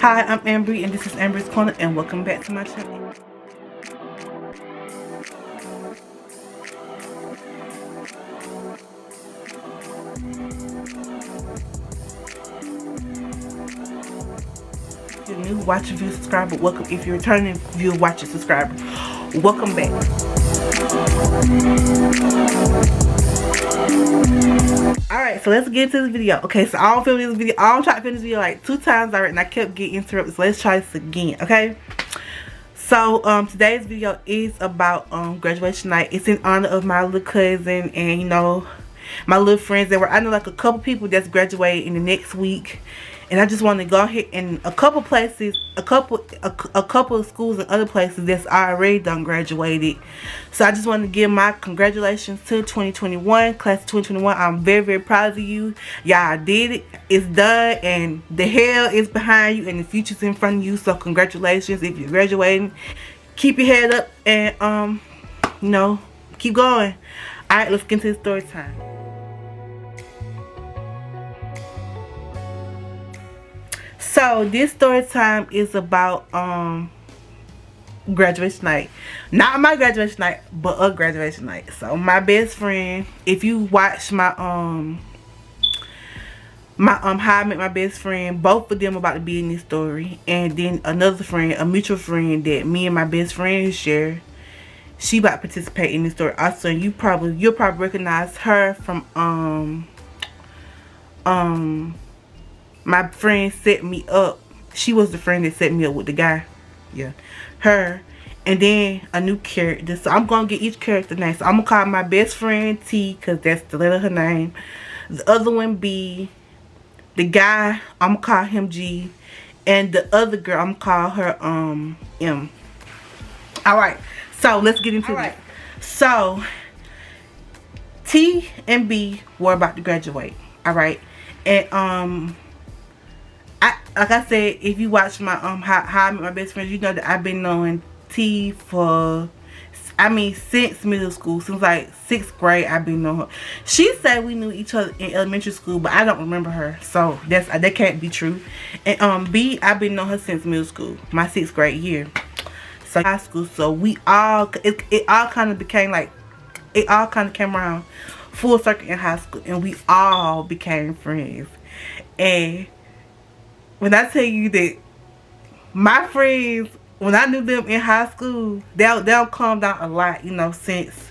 Hi, I'm Ambry and this is Ambry's Corner and welcome back to my channel. If you're new, watcher, viewer, subscriber, welcome. If you're returning viewer, watcher, subscriber, welcome back. Alright, so let's get into this video. Okay, so I don't film this video. I don't try to film this video like 2 times already and I kept getting interrupted. So let's try this again, okay? So today's video is about graduation night. It's in honor of my little cousin and you know my little friends that were, I know like a couple people that's graduating in the next week, and I just want to go ahead and a couple places, a couple of schools and other places that's already done graduated. So I just want to give my congratulations to 2021 class of 2021. I'm very proud of you. Y'all did it. It's done, and the hell is behind you and the future's in front of you. So congratulations if you're graduating. Keep your head up and you know, keep going. All right, let's get into the story time. So this story time is about graduation night. Not my graduation night, but a graduation night. So my best friend, if you watch my How I Met My Best Friend, both of them about to be in this story. And then another friend, a mutual friend that me and my best friend share, she about to participate in this story also. And you'll probably recognize her from my friend set me up. She was the friend that set me up with the guy. Yeah, her. And then a new character. So I'm gonna get each character name. So I'm gonna call my best friend T, because that's the letter of her name. The other one B. The guy, I'm gonna call him G. And the other girl, I'm gonna call her M. Alright, so let's get into it. So T and B were about to graduate. Alright. And like I said, if you watch my how I Met My Best Friends, you know that I've been knowing T for, I mean, since middle school, since like 6th grade. I've been knowing her. She said we knew each other in elementary school, but I don't remember her, so that can't be true. And B, I've been knowing her since middle school, my 6th grade year. So high school, so we all it all kind of became like, it all kind of came around full circle in high school, and we all became friends. And when I tell you that my friends, when I knew them in high school, they'll calm down a lot, you know, since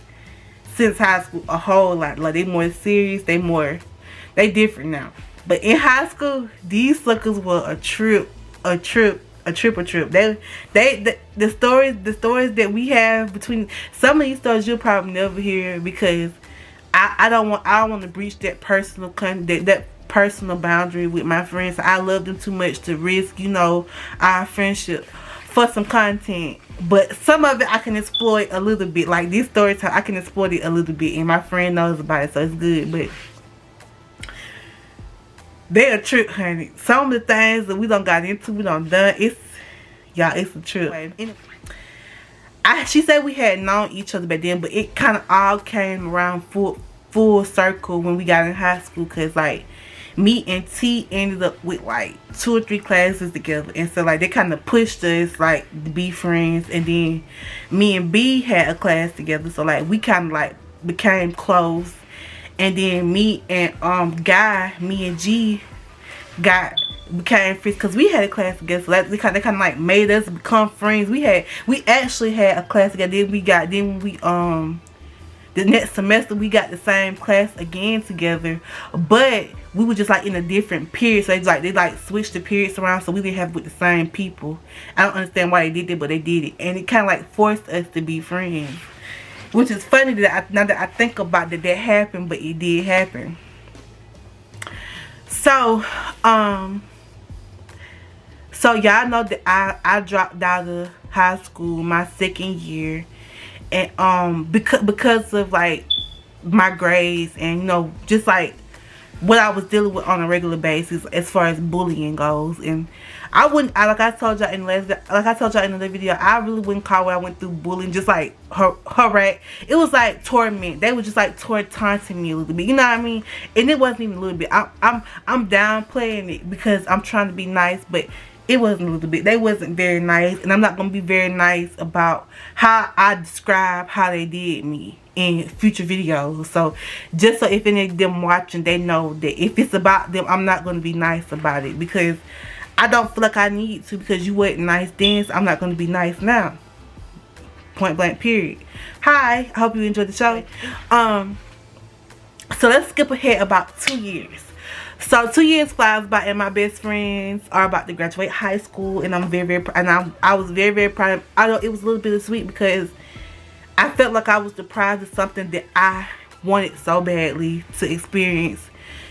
high school, a whole lot. Like, they more serious, they different now. But in high school, these suckers were a trip. The stories that we have between, some of these stories you'll probably never hear, because I don't want to breach that personal personal boundary with my friends. I love them too much to risk, you know, our friendship for some content. But some of it I can exploit a little bit. Like this story time, I can exploit it a little bit, and my friend knows about it, so it's good. But they're a trip, honey. Some of the things that we done got into, we done done, it's a trip. She said we had known each other back then, but it kind of all came around full circle when we got in high school, because like me and T ended up with like 2 or 3 classes together, and so like they kind of pushed us like to be friends. And then me and B had a class together, so like we kind of like became close. And then me and me and G became friends because we had a class together. So like they kind of like made us become friends. We actually had a class together. The next semester we got the same class again together, but we were just like in a different period. So they switched the periods around, so we didn't have it with the same people. I don't understand why they did it, but they did it, and it kind of like forced us to be friends, which is funny that now that I think about that happened, but it did happen. So so y'all know that I dropped out of high school my 2nd year. And because of like my grades and, you know, just like what I was dealing with on a regular basis as far as bullying goes. And like I told y'all in the video, I really wouldn't call what I went through bullying, just like harass. It was like torment. They were just like taunting me a little bit, you know what I mean? And it wasn't even a little bit. I'm downplaying it because I'm trying to be nice, but It wasn't a little bit. They wasn't very nice, and I'm not gonna be very nice about how I describe how they did me in future videos. So just so if any of them watching, they know that if it's about them, I'm not gonna be nice about it, because I don't feel like I need to, because you wasn't nice then, so I'm not gonna be nice now. Point blank period. Hi, I hope you enjoyed the show. So let's skip ahead about 2 years. So 2 years flies by, and my best friends are about to graduate high school, and I'm I was very proud. I know it was a little bit sweet, because I felt like I was deprived of something that I wanted so badly to experience.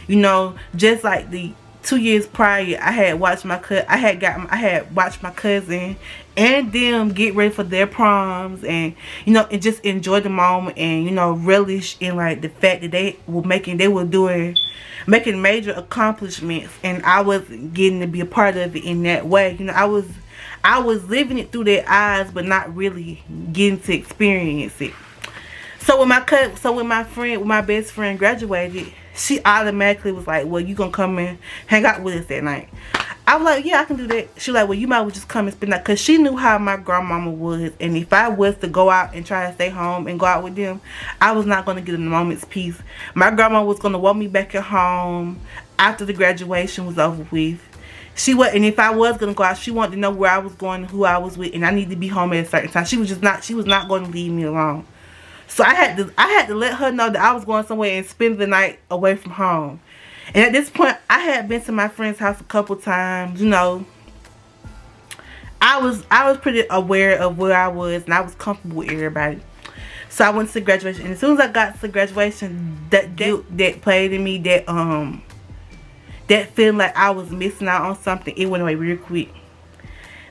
You know, just like the 2 years prior, I had watched my cousin and them get ready for their proms, and you know, and just enjoy the moment, and you know, relish in like the fact that they were making major accomplishments, and I wasn't getting to be a part of it in that way. You know, I was living it through their eyes, but not really getting to experience it. So when my best friend graduated, she automatically was like, well, you gonna come and hang out with us that night? I was like, yeah, I can do that. She like, well, you might well just come and spend that, because she knew how my grandmama was, and if I was to go out and try to stay home and go out with them, I was not going to get a moment's peace. My grandma was going to want me back at home after the graduation was over with. And if I was going to go out, she wanted to know where I was going, who I was with, and I needed to be home at a certain time. She was not going to leave me alone. So I had to let her know that I was going somewhere and spend the night away from home. And at this point, I had been to my friend's house a couple times. You know, I was pretty aware of where I was, and I was comfortable with everybody. So I went to the graduation, and as soon as I got to the graduation, that guilt that played in me, that feeling like I was missing out on something, it went away real quick.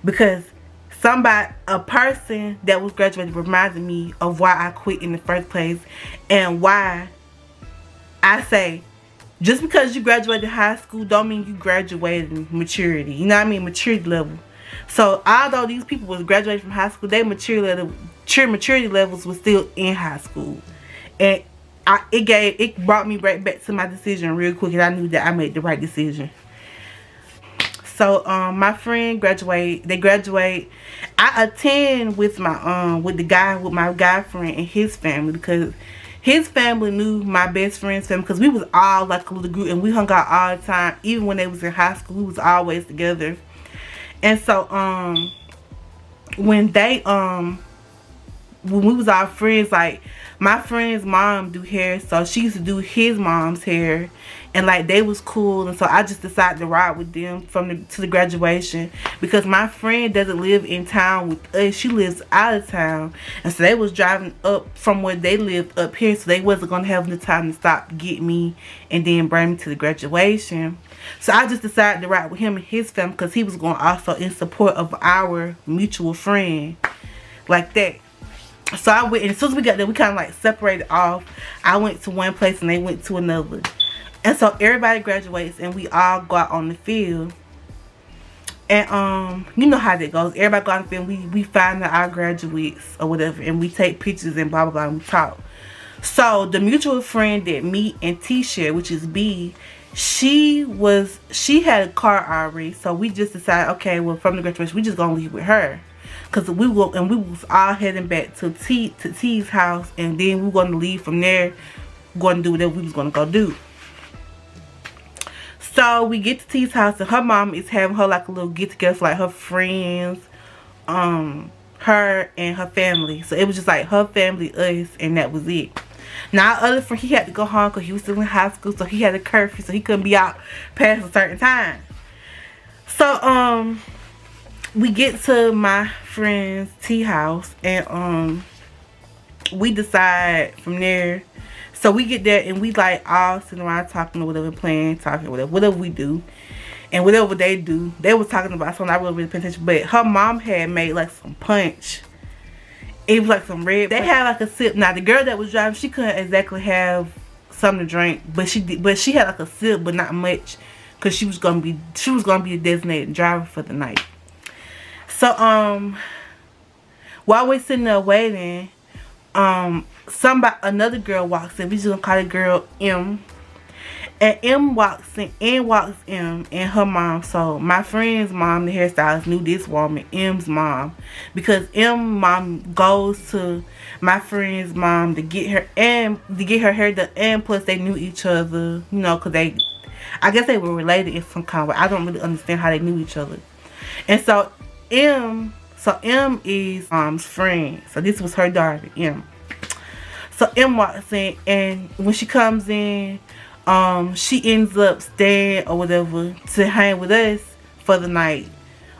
Because a person that was graduating reminded me of why I quit in the first place, and why I say, just because you graduated high school don't mean you graduated maturity. You know what I mean? Maturity level. So although these people was graduating from high school, their maturity levels was still in high school. And it brought me right back to my decision real quick, and I knew that I made the right decision. So my friend they graduate. I attend with my guy friend and his family, because his family knew my best friend's family, because we was all like a little group, and we hung out all the time. Even when they was in high school, we was always together. And so when we was all friends, like my friend's mom do hair, so she used to do his mom's hair, and like they was cool. And so I just decided to ride with them to the graduation, because my friend doesn't live in town with us, she lives out of town, and so they was driving up from where they lived up here, so they wasn't gonna have the time to stop get me and then bring me to the graduation. So I just decided to ride with him and his family, because he was going also in support of our mutual friend, like that. So I went, and as soon as we got there, we kind of like separated off. I went to one place and they went to another. And so everybody graduates, and we all go out on the field. And you know how that goes. Everybody go out on the field, we find our graduates or whatever, and we take pictures and blah blah blah, and we talk. So the mutual friend that me and T share, which is B, she had a car already. So we just decided, okay, well, from the graduation, we just gonna leave with her. Because we was all heading back to T's house, and then we were going to leave from there, going to do whatever we was going to go do. So we get to T's house, and her mom is having her like a little get together for like her friends, her and her family. So it was just like her family, us, and that was it. Now our other friend, he had to go home because he was still in high school, so he had a curfew, so he couldn't be out past a certain time. So we get to my friend's tea house, and we decide from there. So we get there, and we like all sitting around talking or whatever, playing, talking, whatever we do. And whatever they do, they was talking about something I wasn't really paying attention. But her mom had made like some punch. It was like some red. They had like a sip. Now the girl that was driving, she couldn't exactly have something to drink, but she had like a sip, but not much, because she was gonna be a designated driver for the night. So while we're sitting there waiting, another girl walks in. We just gonna call the girl M. And M walks in, and walks in, and her mom. So my friend's mom, the hairstylist, knew this woman, M's mom, because M mom goes to my friend's mom to get her hair done, and plus they knew each other, you know, cause I guess they were related in some kind of way. I don't really understand how they knew each other. And so M is mom's friend. So this was her daughter, M. So M walks in, and when she comes in, she ends up staying or whatever to hang with us for the night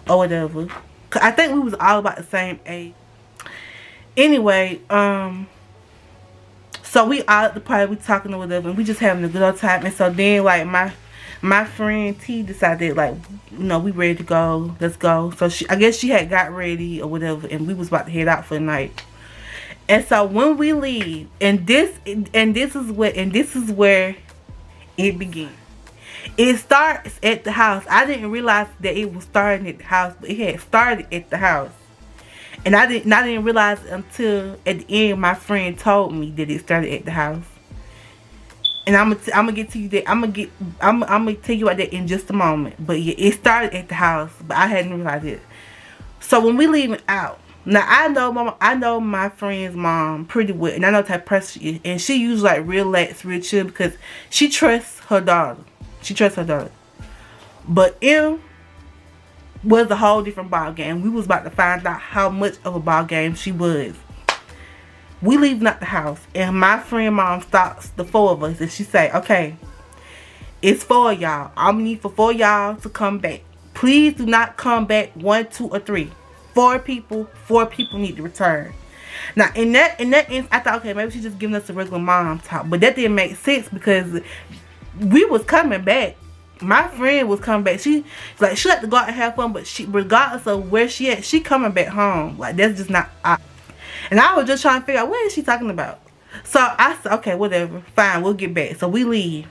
or whatever. Cause I think we was all about the same age. Anyway, so we all at the party, we talking or whatever, and we just having a good old time. And so then like my friend T decided, like, you know, we ready to go, let's go. So I guess she had got ready or whatever, and we was about to head out for the night. And so when we leave, and this is where it begins. It starts at the house. I didn't realize that it was starting at the house, but it had started at the house. And I didn't realize until at the end my friend told me that it started at the house. And I'm gonna get to you that I'm gonna tell you about that in just a moment. But yeah, it started at the house, but I hadn't realized it. So when we leaving out, now I know my friend's mom pretty well, and I know the type of person she is, and she usually like relax, real chill, because she trusts her daughter. But M was a whole different ball game. We was about to find out how much of a ball game she was. We leaving out the house, and my friend mom stops the four of us, and she say, okay, it's 4 of y'all. I'm gonna need for 4 of y'all to come back. Please do not come back 1, 2, or 3. 4 people need to return. Now in that instance, I thought, okay, maybe she's just giving us a regular mom talk, but that didn't make sense because we was coming back. My friend was coming back. She like to go out and have fun, but she, regardless of where she at, she coming back home. Like, that's just not. And I was just trying to figure out what is she talking about. So I said, okay, whatever, fine, we'll get back. So we leave.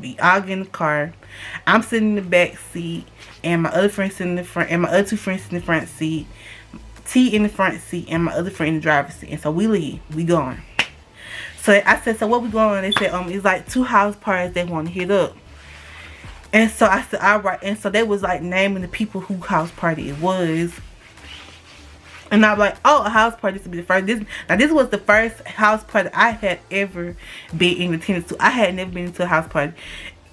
We all get in the car. I'm sitting in the back seat, and my other friend sitting in the front, and my other 2 friends in the front seat. T in the front seat, and my other friend in the driver's seat. And so we leave. We going. So I said, so what we going? They said, it's like 2 house parties they want to hit up. And so I said, all right. And so they was like naming the people who house party it was. And I was like, oh, a house party. This will be the first. This was the first house party I had ever been in attendance to. I had never been to a house party.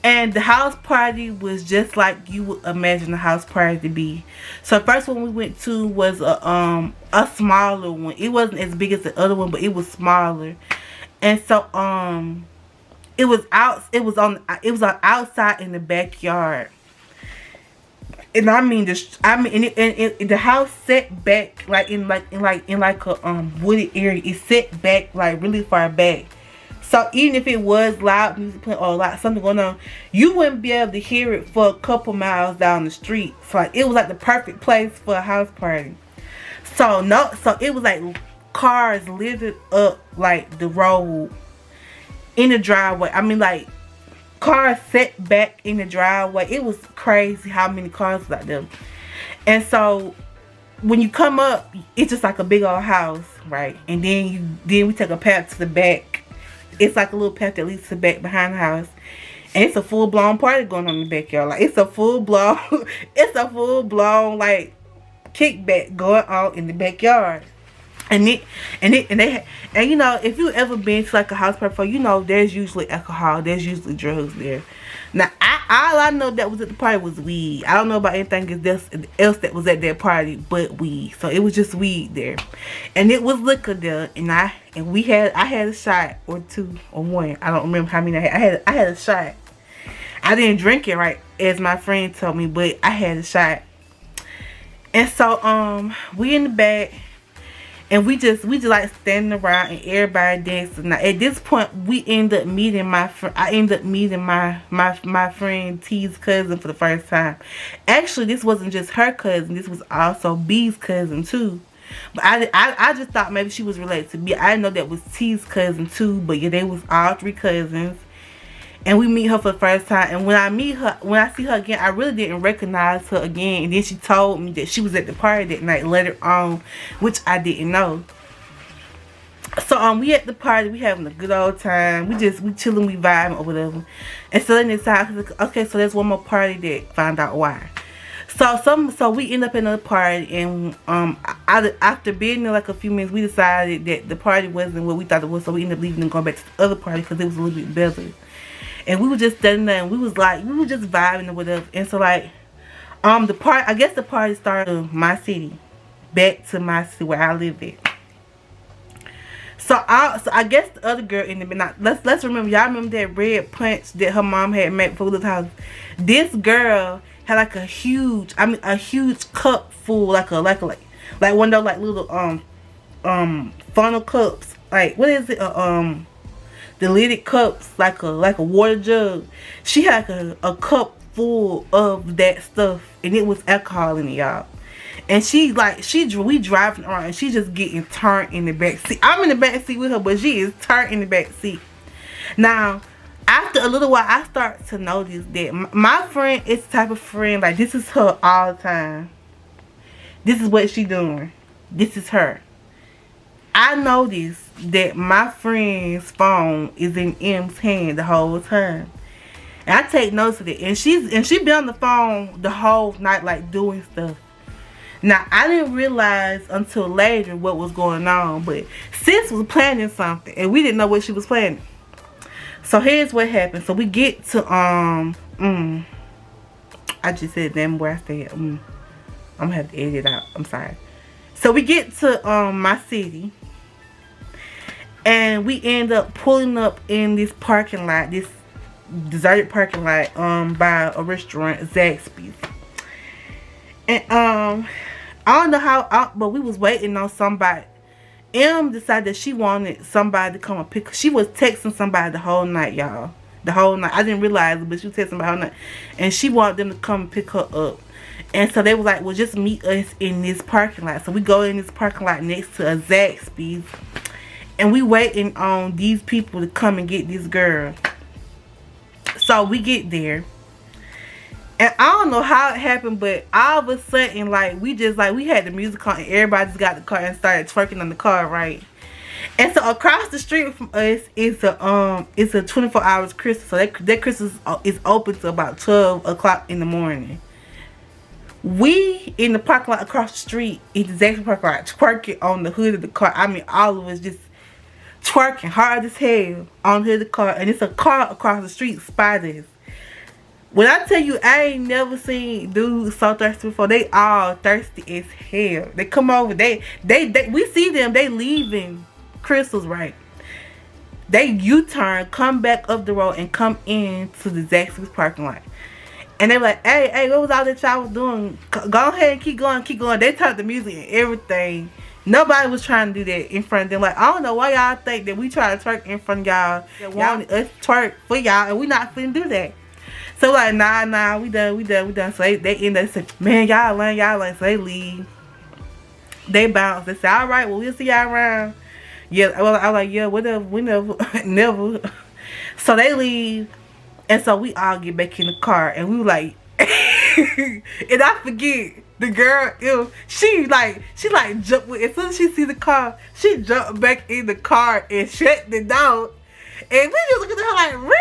And the house party was just like you would imagine a house party to be. So the first one we went to was a smaller one. It wasn't as big as the other one, but it was smaller. And so it was outside in the backyard. And I mean the house set back like in a wooded area. It set back like really far back. So even if it was loud music playing or like something going on, you wouldn't be able to hear it for a couple miles down the street. So like, it was like the perfect place for a house party. So it was like cars littered up like the road in the driveway. I mean, like, cars set back in the driveway. It was crazy how many cars was out there. And so when you come up, it's just like a big old house, right? And then we take a path to the back. It's like a little path that leads to the back behind the house. And it's a full-blown party going on in the backyard. Like, it's a full-blown like kickback going on in the backyard. And you know, if you ever been to like a house party before, you know there's usually alcohol, there's usually drugs there. Now all I know that was at the party was weed. I don't know about anything else that was at that party but weed. So it was just weed there, and it was liquor there. And I had a shot or 2 or 1. I don't remember how many I had. I had a shot. I didn't drink it, right, as my friend told me, but I had a shot. And so we in the back. And we just like standing around and everybody dancing. Now at this point, I ended up meeting my friend T's cousin for the first time. Actually, this wasn't just her cousin. This was also B's cousin too. But I just thought maybe she was related to B. I didn't know that was T's cousin too. But yeah, they was all 3 cousins. And we meet her for the first time. And when I see her again, I really didn't recognize her again. And then she told me that she was at the party that night later on, which I didn't know. So we at the party, we having a good old time. We chilling, we vibing or whatever. And so then it's okay, so there's one more party that found out why. So we end up in another party, and after being there like a few minutes, we decided that the party wasn't what we thought it was, so we ended up leaving and going back to the other party because it was a little bit better. And we were just standing there, and we were just vibing or whatever. And so like the party started in my city, back to my city where I live at. So I guess the other girl in the now let's remember, y'all remember that red punch that her mom had made for the house. This girl had like a huge cup full, like one of those like little funnel cups, like what is it, the lidded cups, like a water jug. She had a cup full of that stuff, and it was alcohol in it, y'all. And we driving around, and she just getting turned in the back seat. I'm in the back seat with her, but she is turned in the back seat. Now, after a little while, I start to notice that my friend is the type of friend, like, this is her all the time. This is what she doing. This is her. I noticed that my friend's phone is in M's hand the whole time. And I take notice of it. And she been on the phone the whole night, like, doing stuff. Now, I didn't realize until later what was going on, but sis was planning something, and we didn't know what she was planning. So here's what happened. So we get to I just said damn where I said I'm gonna have to edit it out. I'm sorry. So we get to my city, and we end up pulling up in this parking lot, this deserted parking lot by a restaurant, Zaxby's. And I don't know how, but we was waiting on somebody. M decided that she wanted somebody to come and pick her. She was texting somebody the whole night, y'all. The whole night. I didn't realize it, but she was texting somebody the whole night. And she wanted them to come and pick her up. And so they was like, well, just meet us in this parking lot. So we go in this parking lot next to a Zaxby's. And we waiting on these people to come and get this girl. So we get there. And I don't know how it happened, but all of a sudden, like, we had the music on, and everybody just got the car and started twerking on the car, right? And so across the street from us is a 24 hours Christmas. So that Christmas is open to about 12 o'clock in the morning. We in the parking lot across the street, in the Zaxby's parking lot, twerking on the hood of the car. I mean, all of us just twerking hard as hell on the hood of the car. And it's a car across the street spotted us. When I tell you, I ain't never seen dudes so thirsty before. They all thirsty as hell. They come over. We see them. They leaving Crystal's, right? They U-turn, come back up the road, and come into the Zaxby's parking lot. And they like, hey, what was all that y'all was doing? Go ahead and keep going. They turned the music and everything. Nobody was trying to do that in front of them. Like, I don't know why y'all think that we try to twerk in front of y'all. Y'all want us to twerk for y'all, and we not finna do that. So like, nah, we done. So they end up saying, man, y'all learn. So they leave. They bounce. They say, all right, well, we'll see y'all around. Yeah, well, I was like, yeah, whatever, we never. So they leave, and so we all get back in the car, and we were like, and I forget, the girl, she jumped with, as soon as she see the car, she jumped back in the car and shut the door. And we just looked at her like, really?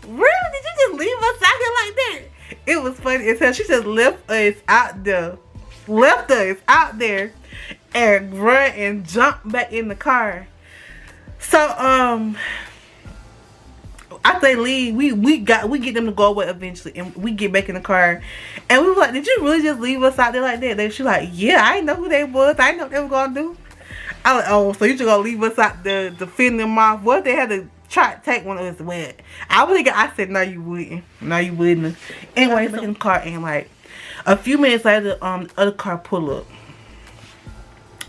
Really? Did you just leave us out here like that? It was funny as hell. She just left us out there. And run and jump back in the car. So, after they leave, we get them to go away eventually. And we get back in the car. And we were like, did you really just leave us out there like that? She like, yeah, I didn't know who they was. I didn't know what they were going to do. I was like, oh, so you just going to leave us out there to fend them off? What if they had to try to take one of us wet? I said, no, you wouldn't. Anyway, back in the car, and like a few minutes later, the other car pull up.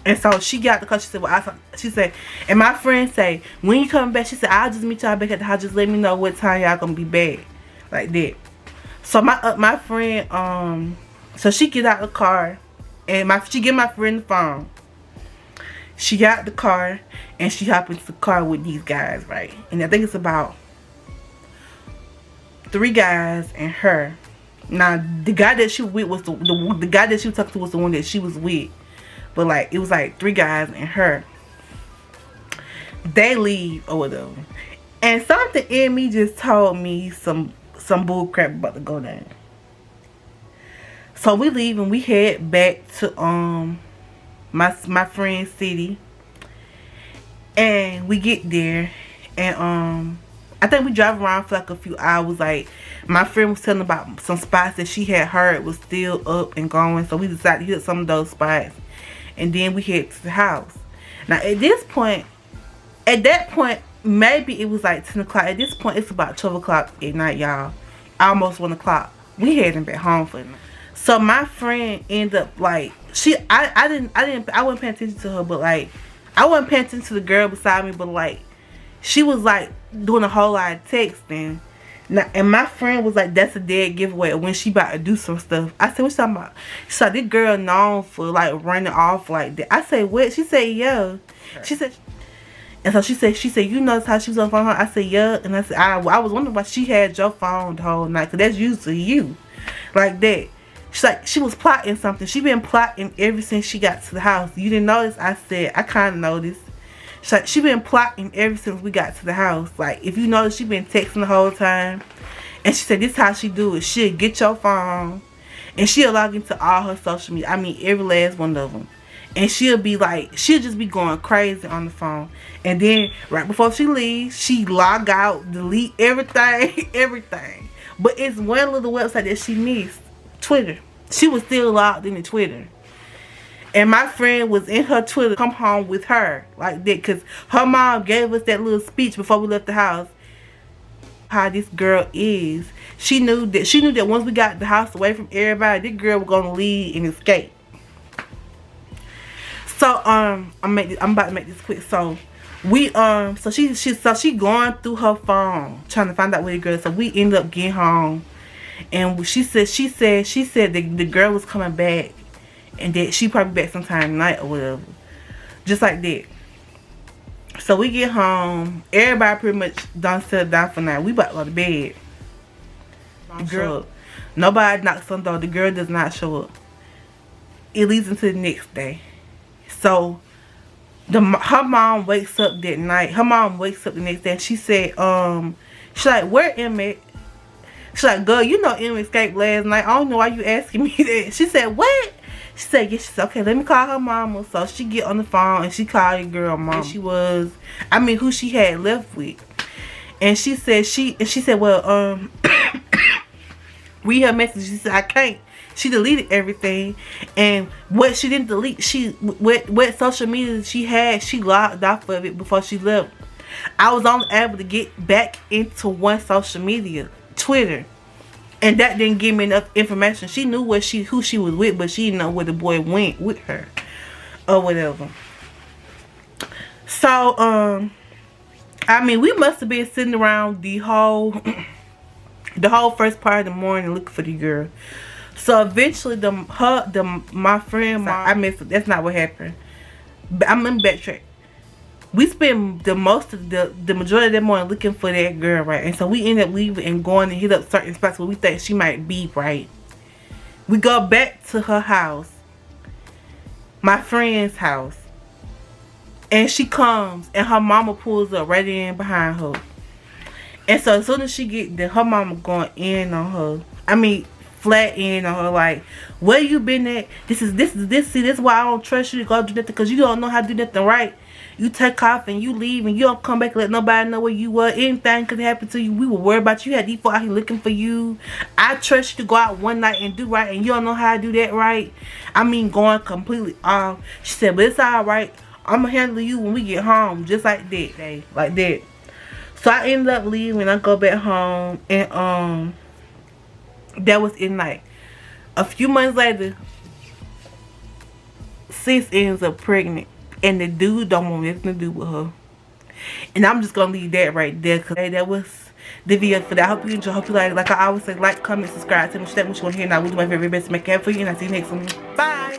And so she got the car. She said, and my friend say, when you coming back? She said, I'll just meet y'all back at the house. Just let me know what time y'all gonna be back. Like that. So my friend, so she get out the car, and she give my friend the phone. She got the car, and she hop into the car with these guys, right? And I think it's about 3 guys and her. Now, the guy that she with was the guy that she was talking to was the one that she was with. But like, it was like 3 guys and her. They leave or whatever. And something in me just told me some bull crap about to go down. So we leave and we head back to my friend's city. And we get there and I think we drive around for like a few hours. Like, my friend was telling about some spots that she had heard was still up and going. So we decided to hit some of those spots. And then we head to the house. Now at that point, maybe it was like 10 o'clock. At this point, it's about 12 o'clock at night, y'all. Almost 1 o'clock. We heading back home for the night. So my friend ended up like, I wasn't paying attention to her, but like, I wasn't paying attention to the girl beside me, but like, she was like doing a whole lot of texting. Now, and my friend was like, that's a dead giveaway when she about to do some stuff. I said, what you talking about? She said, this girl known for like running off like that. I said, what? She said, yeah. She said, and so she said, you notice how she was on the phone? I said, yeah. And I said, I was wondering why she had your phone the whole night, because that's usually you. Like that. She's like, she was plotting something. She been plotting ever since she got to the house. You didn't notice? I said, I kind of noticed. She's like, she been plotting ever since we got to the house. Like, if you notice, she been texting the whole time. And she said, this is how she do it. She'll get your phone. And she'll log into all her social media. I mean, every last one of them. And she'll be like, she'll just be going crazy on the phone. And then, right before she leaves, she log out, delete everything, everything. But it's one little website that she missed. Twitter. She was still logged into Twitter. And my friend was in her Twitter, come home with her. Like that. Because her mom gave us that little speech before we left the house. How this girl is. She knew that once we got the house away from everybody, this girl was gonna leave and escape. So I'm about to make this quick. So we so she going through her phone trying to find out where the girl is. So we ended up getting home, and she said that the girl was coming back, and that she probably back sometime tonight or whatever, just like that. So we get home, everybody pretty much done settled down for now. We about to go to bed. Girl, nobody knocks on the door. The girl does not show up. It leads into the next day. So her mom wakes up that night. Her mom wakes up the next day and she said, she's like, where Emmett? She's like, girl, you know Emmett escaped last night. I don't know why you asking me that. She said, what? She said, yes. She said, okay, let me call her mama. So she get on the phone and she called the girl mom. Who she had left with. And she said, well, read her message. She said, I can't. She deleted everything, and what she didn't delete, what social media she had, she logged off of it before she left. I was only able to get back into one social media, Twitter, and that didn't give me enough information. She knew who she was with, but she didn't know where the boy went with her or whatever. So I mean, we must have been sitting around the whole first part of the morning looking for the girl. So eventually, my friend, I missed it. That's not what happened. But I'm gonna backtrack. We spent the majority of that morning looking for that girl, right? And so we ended up leaving and going and hit up certain spots where we think she might be, right? We go back to her house, my friend's house, and she comes and her mama pulls up right in behind her. And so as soon as she get there, her mama going in on her. I mean, flat in on her, like, where you been at? This is why I don't trust you to go do nothing, because you don't know how to do nothing right. You take off and you leave and you don't come back and let nobody know where you were. Anything could happen to you. We were worried about you. You had these folk out here looking for you. I trust you to go out one night and do right, and you don't know how to do that right. I mean, going completely off. She said, but it's alright. I'm gonna handle you when we get home, just like that, like that. So I ended up leaving. I go back home, and that was in like a few months later. Sis ends up pregnant, and the dude don't want nothing to do with her. And I'm just gonna leave that right there, because that was the video for that. I hope you enjoy. Hope you like I always say, like, comment, subscribe, tell me what you want to hear. And I will do my very best to make it happen for you. And I'll see you next one. Bye.